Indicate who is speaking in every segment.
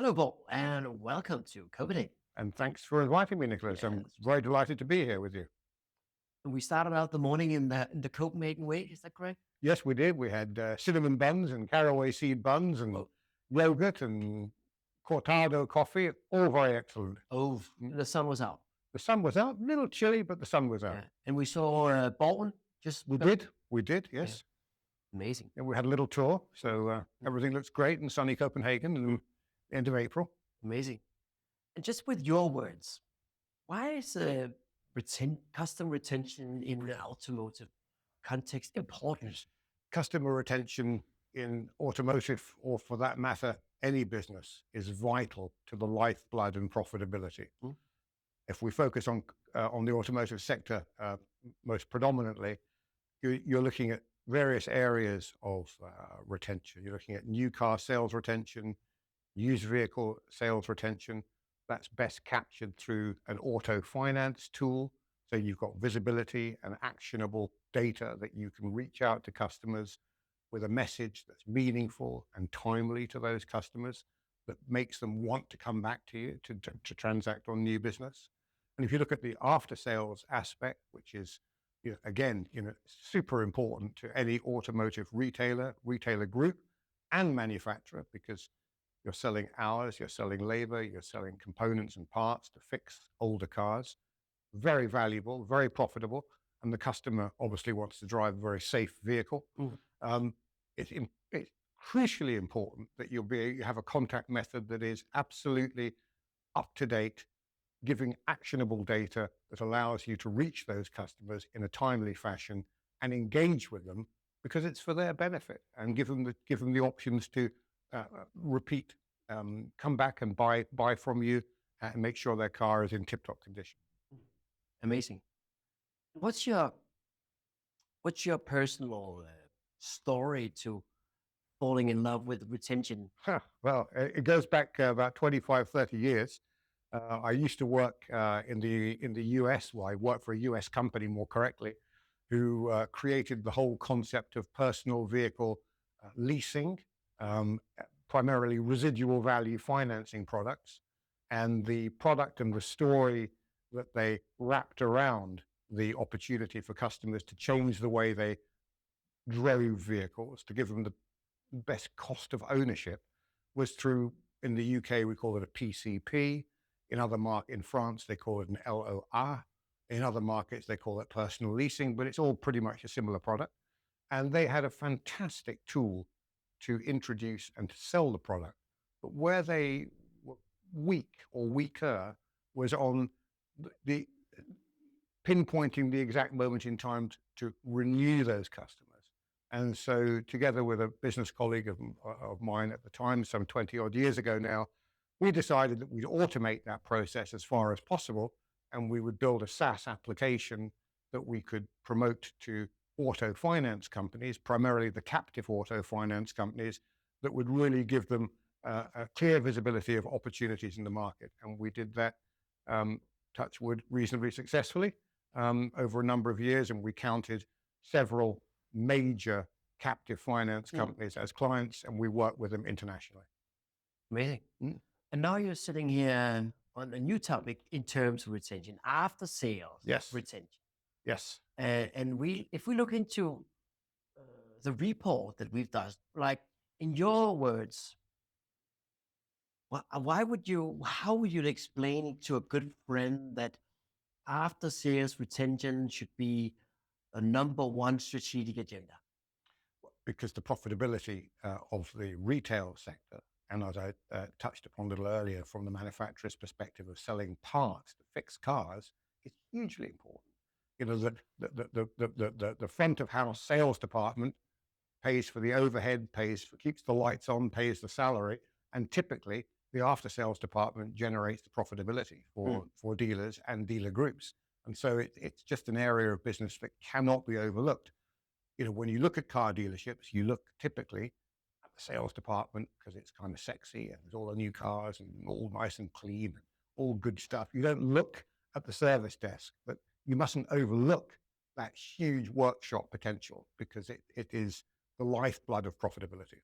Speaker 1: Hello, Bob, and welcome to Copenhagen.
Speaker 2: And thanks for inviting me, Nicholas. I'm
Speaker 1: Yes.
Speaker 2: very delighted to be here with you.
Speaker 1: And we started out the morning in the Copenhagen way. Is that correct?
Speaker 2: Yes, we did. We had cinnamon buns and caraway seed buns and yogurt and cortado coffee, all very excellent.
Speaker 1: Oh, the sun was out.
Speaker 2: The sun was out, a little chilly, but the sun was out.
Speaker 1: Yeah. And we saw Borgen.
Speaker 2: We did, yes.
Speaker 1: Yeah. Amazing.
Speaker 2: And we had a little tour, so everything looks great in sunny Copenhagen in the end of April.
Speaker 1: Amazing. And just with your words, why is customer retention in the automotive context important?
Speaker 2: Customer retention in automotive, or for that matter, any business, is vital to the lifeblood and profitability.
Speaker 1: Mm.
Speaker 2: If we focus on the automotive sector most predominantly, you're looking at various areas of retention. You're looking at new car sales retention, used vehicle sales retention. That's best captured through an auto finance tool. So you've got visibility and actionable data that you can reach out to customers with a message that's meaningful and timely to those customers, that makes them want to come back to you to transact on new business. And if you look at the after sales aspect, which is, again, super important to any automotive retailer group and manufacturer, because you're selling hours, you're selling labor, you're selling components and parts to fix older cars. Very valuable, very profitable, and the customer obviously wants to drive a very safe vehicle. It's crucially important that you have a contact method that is absolutely up to date, giving actionable data that allows you to reach those customers in a timely fashion and engage with them, because it's for their benefit, and give them the options to repeat, come back and buy from you, and make sure their car is in tip-top condition.
Speaker 1: Amazing. What's your personal story to falling in love with retention?
Speaker 2: Well, it goes back about 25, 30 years. I used to work in the US. Well, I worked for a US company, more correctly, who created the whole concept of personal vehicle leasing, primarily residual value financing products. And the product and the story that they wrapped around the opportunity for customers to change the way they drove vehicles, to give them the best cost of ownership, was through, in the UK, we call it a PCP. In France, they call it an LOA. In other markets, they call it personal leasing, but it's all pretty much a similar product. And they had a fantastic tool to introduce and to sell the product. But where they were weak or weaker was on the pinpointing the exact moment in time to renew those customers. And so, together with a business colleague of mine at the time, some 20 odd years ago now, we decided that we'd automate that process as far as possible, and we would build a SaaS application that we could promote to auto finance companies, primarily the captive auto finance companies, that would really give them a clear visibility of opportunities in the market. And we did that, touch wood, reasonably successfully over a number of years, and we counted several major captive finance companies as clients, and we work with them internationally.
Speaker 1: Amazing. And now you're sitting here on a new topic in terms of retention, after sales retention.
Speaker 2: Yes.
Speaker 1: And if we look into the report that we've done, like, in your words, how would you explain it to a good friend that after sales retention should be a number one strategic agenda?
Speaker 2: Because the profitability of the retail sector, and as I touched upon a little earlier, from the manufacturer's perspective of selling parts to fix cars, is hugely important. The front of house sales department pays for the overhead, keeps the lights on, pays the salary, and typically the after sales department generates the profitability for dealers and dealer groups. And so it's just an area of business that cannot be overlooked. When you look at car dealerships, you look typically at the sales department because it's kind of sexy and there's all the new cars and all nice and clean and all good stuff. You don't look at the service desk, but you mustn't overlook that huge workshop potential, because it is the lifeblood of profitability.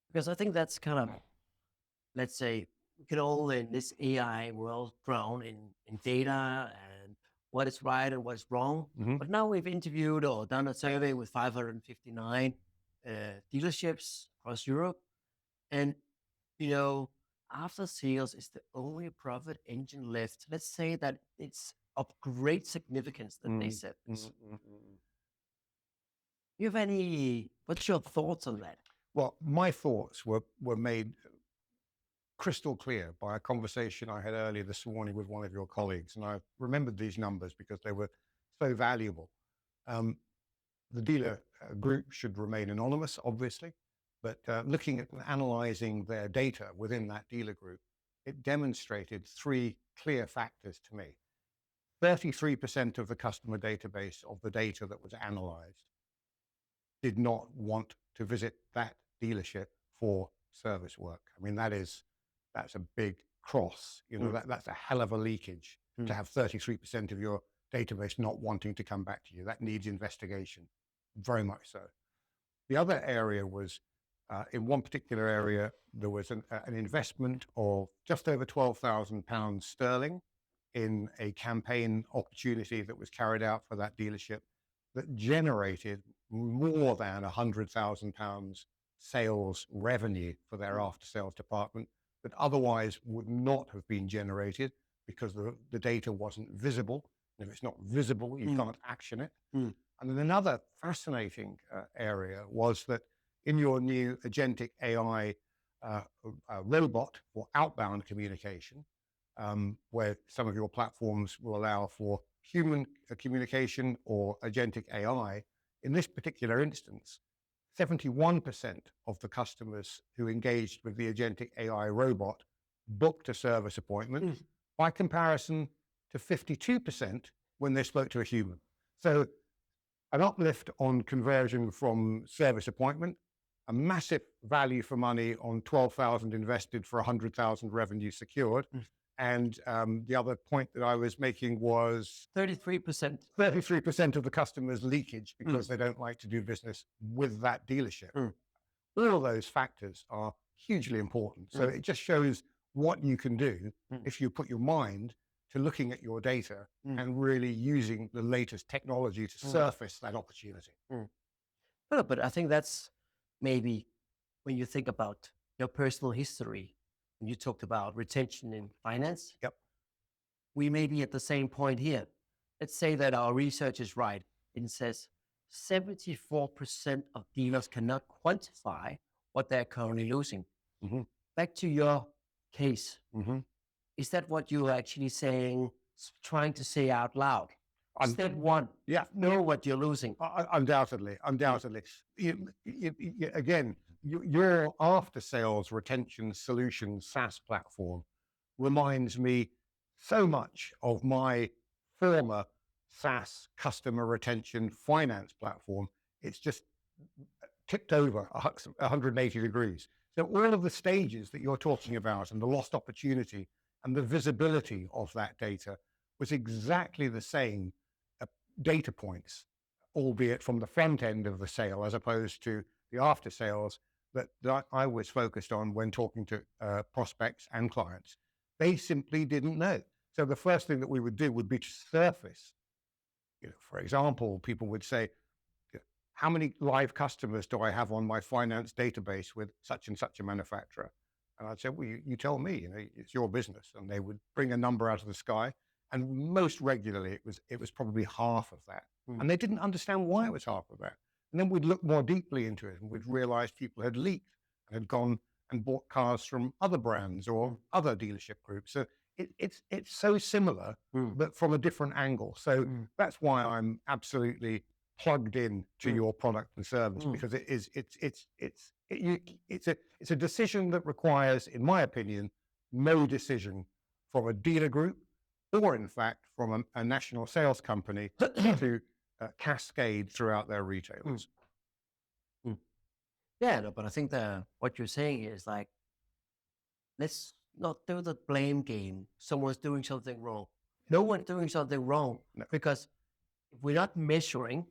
Speaker 1: Because I think that's kind of let's say we can all in this AI world drown in data and what is right and what's wrong.
Speaker 2: Mhm.
Speaker 1: But now we've interviewed or done a survey with 559 dealerships across Europe. And, you know, after sales is the only profit engine left. Let's say that it's of great significance that they
Speaker 2: Mm,
Speaker 1: said
Speaker 2: mm,
Speaker 1: this.
Speaker 2: mm, mm.
Speaker 1: You have any, what's your thoughts on that?
Speaker 2: Well, my thoughts were made crystal clear by a conversation I had earlier this morning with one of your colleagues, and I remembered these numbers because they were so valuable. Um, the dealer group should remain anonymous, obviously, but looking at and analyzing their data within that dealer group, it demonstrated three clear factors to me. 33% of the customer database of the data that was analyzed did not want to visit that dealership for service work. I mean, that's a big cross. You know, that's a hell of a leakage to have 33% of your database not wanting to come back to you. That needs investigation, very much so. The other area was, in one particular area, there was an investment of just over £12,000 sterling in a campaign opportunity that was carried out for that dealership that generated more than £100,000 sales revenue for their after sales department that otherwise would not have been generated because the data wasn't visible. And if it's not visible, you can't action it. And then another fascinating area was that in your new agentic AI robot for outbound communication, where some of your platforms will allow for human communication or agentic AI, in this particular instance, 71% of the customers who engaged with the agentic AI robot booked a service appointment, by comparison to 52% when they spoke to a human. So an uplift on conversion from service appointment, a massive value for money on 12,000 invested for 100,000 revenue secured. And the other point that I was making was
Speaker 1: 33%.
Speaker 2: 33% of the customers leakage because they don't like to do business with that dealership. All of those factors are hugely important. So it just shows what you can do if you put your mind to looking at your data and really using the latest technology to surface that opportunity.
Speaker 1: But I think that's maybe when you think about your personal history, and you talked about retention in finance.
Speaker 2: Yep.
Speaker 1: We may be at the same point here. Let's say that our research is right. It says 74% of dealers cannot quantify what they're currently losing. Back to your case. Is that what you're actually saying, trying to say out loud? Step one, know what you're losing.
Speaker 2: Undoubtedly. Again, your after-sales retention solution SaaS platform reminds me so much of my former SaaS customer retention finance platform. It's just tipped over 180 degrees. So all of the stages that you're talking about and the lost opportunity and the visibility of that data was exactly the same data points, albeit from the front end of the sale as opposed to the after sales that I was focused on when talking to prospects and clients. They simply didn't know. So the first thing that we would do would be to surface. For example, people would say, how many live customers do I have on my finance database with such and such a manufacturer? And I'd say, well, you tell me, it's your business. And they would bring a number out of the sky. And most regularly, it was probably half of that. And they didn't understand why it was half of that. And then we'd look more deeply into it and we'd realize people had leaked and had gone and bought cars from other brands or other dealership groups. So it's so similar, but from a different angle. So that's why I'm absolutely plugged in to your product and service, because it's a decision that requires, in my opinion, no decision from a dealer group or in fact from a national sales company to cascade throughout their retailers.
Speaker 1: Yeah, no, but I think what you're saying is like, let's not do the blame game. Someone's doing something wrong. No one's doing something wrong, because if we're not measuring,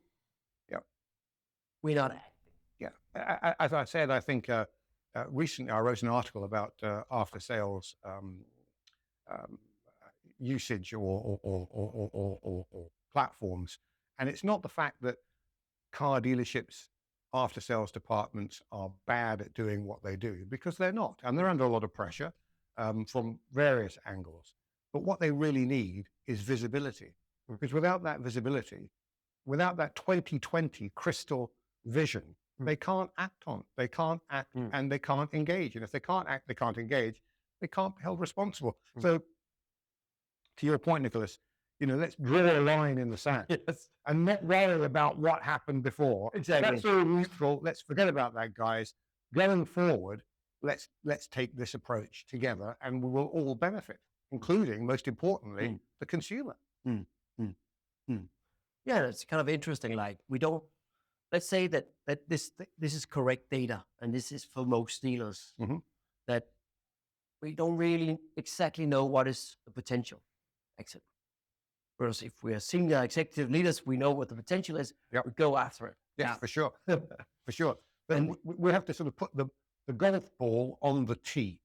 Speaker 1: we're not acting.
Speaker 2: Yeah, as I said, I think recently I wrote an article about after sales um, usage or platforms, and it's not the fact that car dealerships after sales departments are bad at doing what they do, because they're not, and they're under a lot of pressure from various angles. But what they really need is visibility, because without that visibility, without that 2020 crystal vision, they can't act on. They can't act and they can't engage. And if they can't act, they can't engage, they can't be held responsible. So to your point, Nicholas, let's draw a line in the sand and not worry about what happened before.
Speaker 1: Exactly.
Speaker 2: That's all neutral. Let's forget about that, guys. Going forward, let's take this approach together, and we will all benefit, including, most importantly, the consumer.
Speaker 1: Yeah, it's kind of interesting. Like, let's say that this is correct data, and this is for most dealers, that we don't really exactly know what is the potential. Except, whereas if we are senior executive leaders, we know what the potential is.
Speaker 2: Yep.
Speaker 1: We go after it.
Speaker 2: Yeah, for sure, for sure. But we have to sort of put the golf ball on the tee.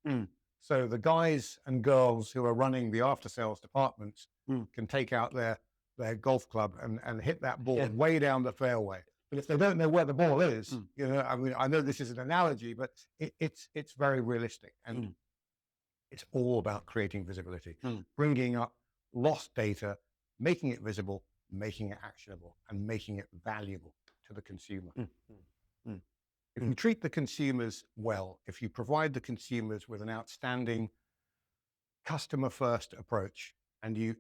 Speaker 2: So the guys and girls who are running the after sales departments can take out their golf club and hit that ball way down the fairway. But if they don't know where the ball is, I mean, I know this is an analogy, but it's very realistic, and it's all about creating visibility, bringing up lost data, making it visible, making it actionable, and making it valuable to the consumer. If you treat the consumers well, if you provide the consumers with an outstanding customer-first approach, and you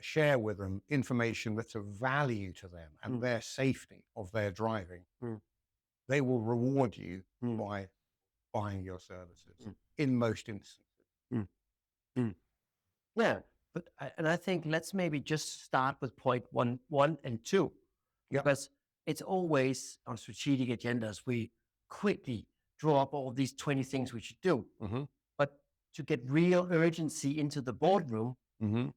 Speaker 2: share with them information that's of value to them and their safety of their driving, they will reward you by buying your services in most instances.
Speaker 1: Yeah, but I think let's maybe just start with point one and two, because it's always on strategic agendas. We quickly draw up all these 20 things we should do, but to get real urgency into the boardroom,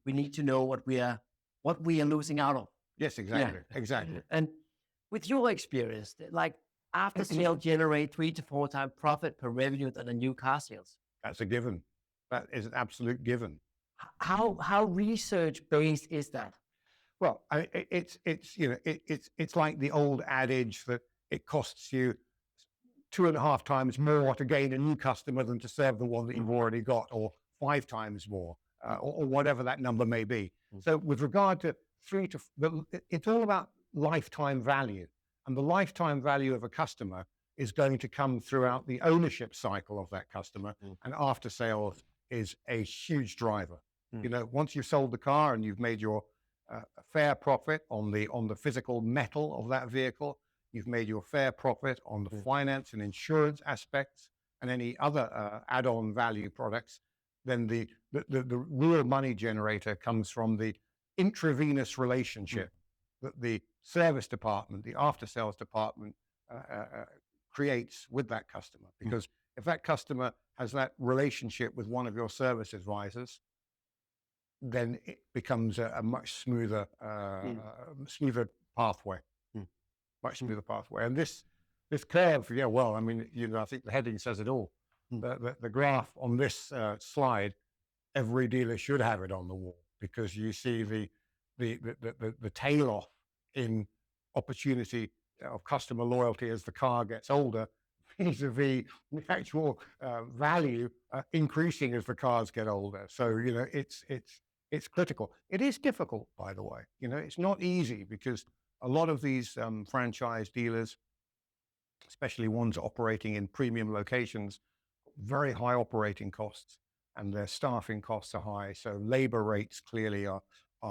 Speaker 1: we need to know what we are losing out of.
Speaker 2: Yes, exactly, exactly.
Speaker 1: And with your experience, like after sale generate 3 to 4 times profit per revenue than a new car sales.
Speaker 2: That's a given. That is an absolute given.
Speaker 1: How research based is that?
Speaker 2: Well, it's like the old adage that it costs you 2.5 times more to gain a new customer than to serve the one that you've already got, or 5 times more, or whatever that number may be. So with regard to it's all about lifetime value, and the lifetime value of a customer is going to come throughout the ownership cycle of that customer, and after sales is a huge driver. Once you've sold the car and you've made your fair profit on the physical metal of that vehicle, you've made your fair profit on the finance and insurance aspects and any other add-on value products, then the real money generator comes from the intravenous relationship that the service department, the after-sales department creates with that customer. Because if that customer has that relationship with one of your service advisors, then it becomes a much smoother, pathway, much smoother pathway. And this curve, I mean, I think the heading says it all. The graph on this slide, every dealer should have it on the wall, because you see the tail off in opportunity of customer loyalty as the car gets older, vis-a-vis the actual value increasing as the cars get older. So it's critical. It is difficult, by the way. It's not easy, because a lot of these franchise dealers, especially ones operating in premium locations, very high operating costs, and their staffing costs are high. So labor rates clearly are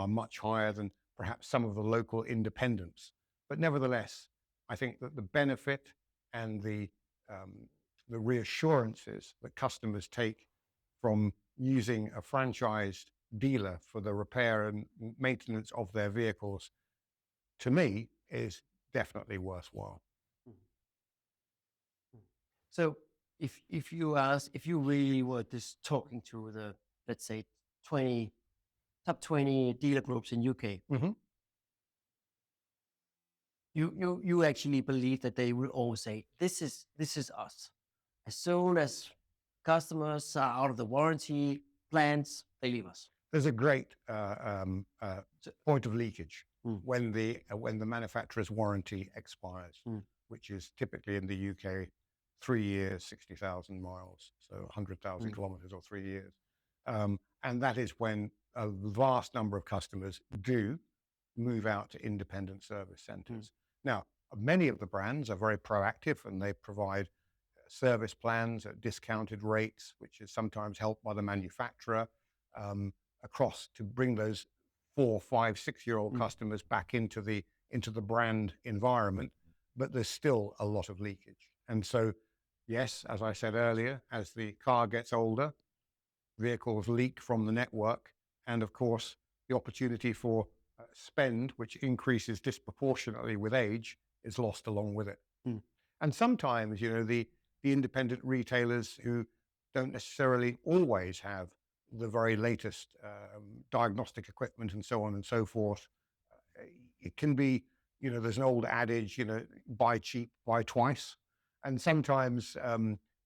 Speaker 2: much higher than perhaps some of the local independents. But nevertheless, I think that the benefit and the reassurances that customers take from using a franchised dealer for the repair and maintenance of their vehicles, to me, is definitely worthwhile.
Speaker 1: So if you really were just talking to the, let's say, top 20 dealer groups in UK, you actually believe that they will all say, this is us. as soon as customers are out of the warranty plans, they leave us.
Speaker 2: There's a great point of leakage
Speaker 1: Mm.
Speaker 2: when the manufacturer's warranty expires,
Speaker 1: Mm.
Speaker 2: which is typically in the UK 3 years, 60,000 miles, so 100,000 kilometers or 3 years. And that is when a vast number of customers do move out to independent service centers. Now, many of the brands are very proactive and they provide service plans at discounted rates, which is sometimes helped by the manufacturer, across to bring those 4, 5, 6-year-old customers back into the brand environment. But there's still a lot of leakage. And so, yes, as I said earlier, as the car gets older, vehicles leak from the network. And of course, the opportunity for spend, which increases disproportionately with age, is lost along with it. And sometimes, the independent retailers who don't necessarily always have the very latest diagnostic equipment and so on and so forth, it can be, there's an old adage, buy cheap, buy twice. And sometimes,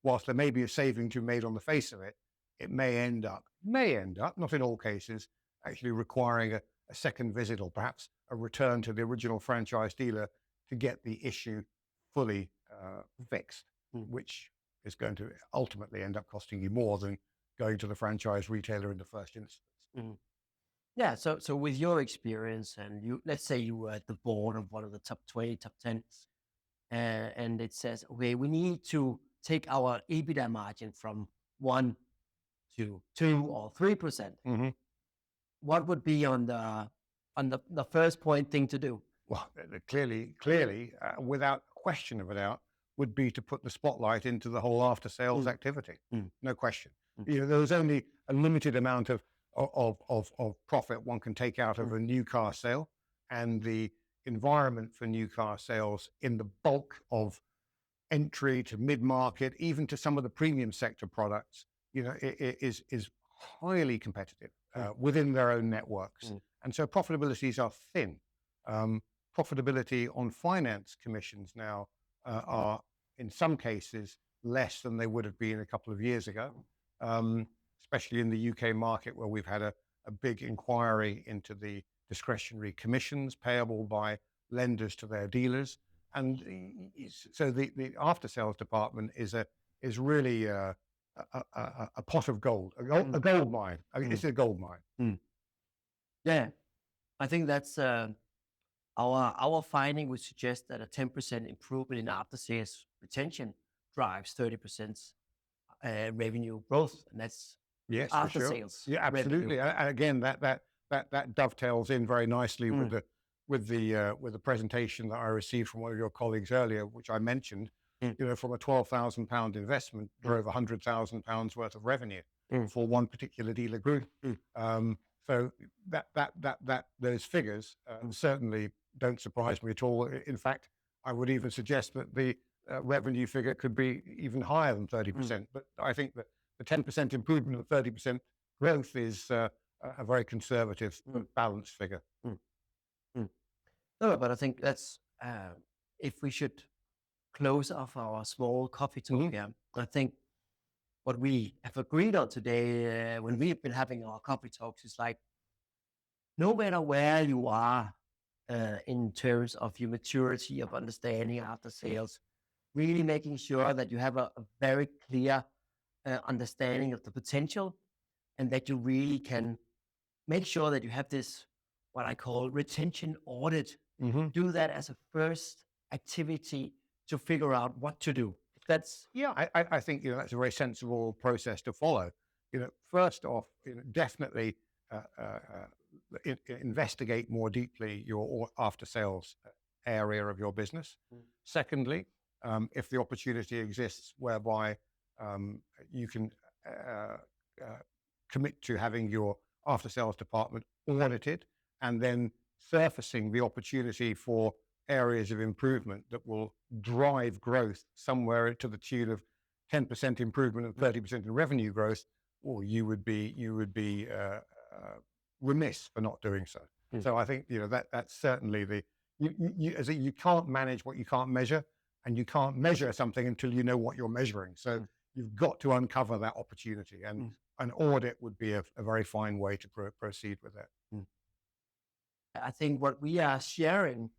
Speaker 2: whilst there may be a saving to be made on the face of it, it may end up, not in all cases, actually requiring a second visit or perhaps a return to the original franchise dealer to get the issue fully fixed, which is going to ultimately end up costing you more than going to the franchise retailer in the first instance.
Speaker 1: Yeah. So with your experience, and let's say you were at the board of one of the top 20, top 10, and it says, okay, we need to take our EBITDA margin from 1 to 2 or 3%. What would be on the first point thing to do?
Speaker 2: Well, clearly, without question of a doubt, would be to put the spotlight into the whole after sales activity. No question. There's only a limited amount of profit one can take out of a new car sale, and the environment for new car sales in the bulk of entry to mid-market, even to some of the premium sector products, is highly competitive within their own networks. And so profitabilities are thin. Profitability on finance commissions now are, in some cases, less than they would have been a couple of years ago, especially in the UK market, where we've had a big inquiry into the discretionary commissions payable by lenders to their dealers. And so the after sales department is really a pot of gold, a gold mine. It's a gold mine.
Speaker 1: Yeah, I think that's our finding would suggest that a 10% improvement in after sales retention drives 30% revenue growth, and that's
Speaker 2: Yes,
Speaker 1: after
Speaker 2: for sure.
Speaker 1: sales.
Speaker 2: Yeah, absolutely. And again, that dovetails in very nicely with the presentation that I received from one of your colleagues earlier, which I mentioned. From a £12,000 investment drove £100,000 worth of revenue for one particular dealer group. So that those figures certainly don't surprise me at all. In fact, I would even suggest that the revenue figure could be even higher than 30%. But I think that the 10% improvement of 30% growth is a very conservative, balanced figure.
Speaker 1: No, but I think that's if we should close off our small coffee talk here, I think what we have agreed on today when we've been having our coffee talks is like, no matter where you are in terms of your maturity of understanding after sales, really making sure that you have a very clear understanding of the potential, and that you really can make sure that you have this, what I call retention audit. Do that as a first activity to figure out what to do. That's
Speaker 2: I think that's a very sensible process to follow. First off, definitely investigate more deeply your after sales area of your business. Secondly, if the opportunity exists whereby you can commit to having your after sales department audited, and then surfacing the opportunity for areas of improvement that will drive growth somewhere to the tune of 10% improvement and 30% in revenue growth, or you would be remiss for not doing so. So I think that's certainly you can't manage what you can't measure, and you can't measure something until you know what you're measuring. So you've got to uncover that opportunity, and an audit would be a very fine way to proceed with that.
Speaker 1: I think what we are sharing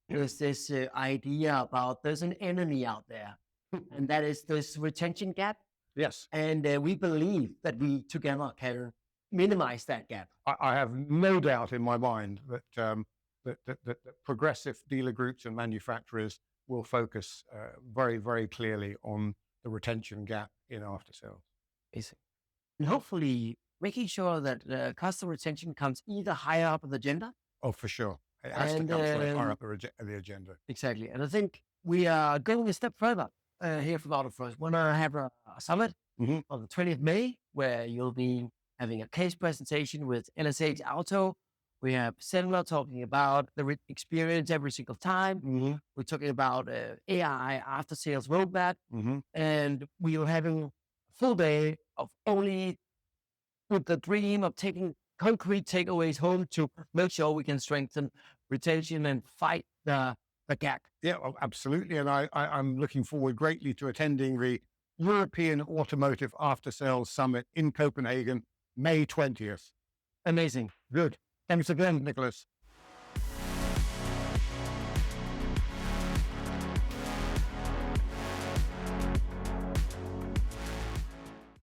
Speaker 1: is this idea about there's an enemy out there, and that is this retention gap.
Speaker 2: Yes.
Speaker 1: And we believe that we together can minimize that gap.
Speaker 2: I have no doubt in my mind that that progressive dealer groups and manufacturers will focus very, very clearly on the retention gap in after sales.
Speaker 1: And hopefully making sure that customer retention comes either higher up on the agenda.
Speaker 2: Oh, for sure. It has to come higher up the agenda.
Speaker 1: Exactly. And I think we are going a step further here from AutoFirst. We're going to have a summit on the 20th of May, where you'll be having a case presentation with LSH Auto. We have Sandler talking about the experience every single time. We're talking about AI after sales roadmap. And we are having a full day of only with the dream of taking concrete takeaways home to make sure we can strengthen retention and fight the gap.
Speaker 2: Yeah, absolutely. And I'm looking forward greatly to attending the European Automotive After Sales Summit in Copenhagen, May 20th.
Speaker 1: Amazing.
Speaker 2: Good. Thanks again, Nicholas.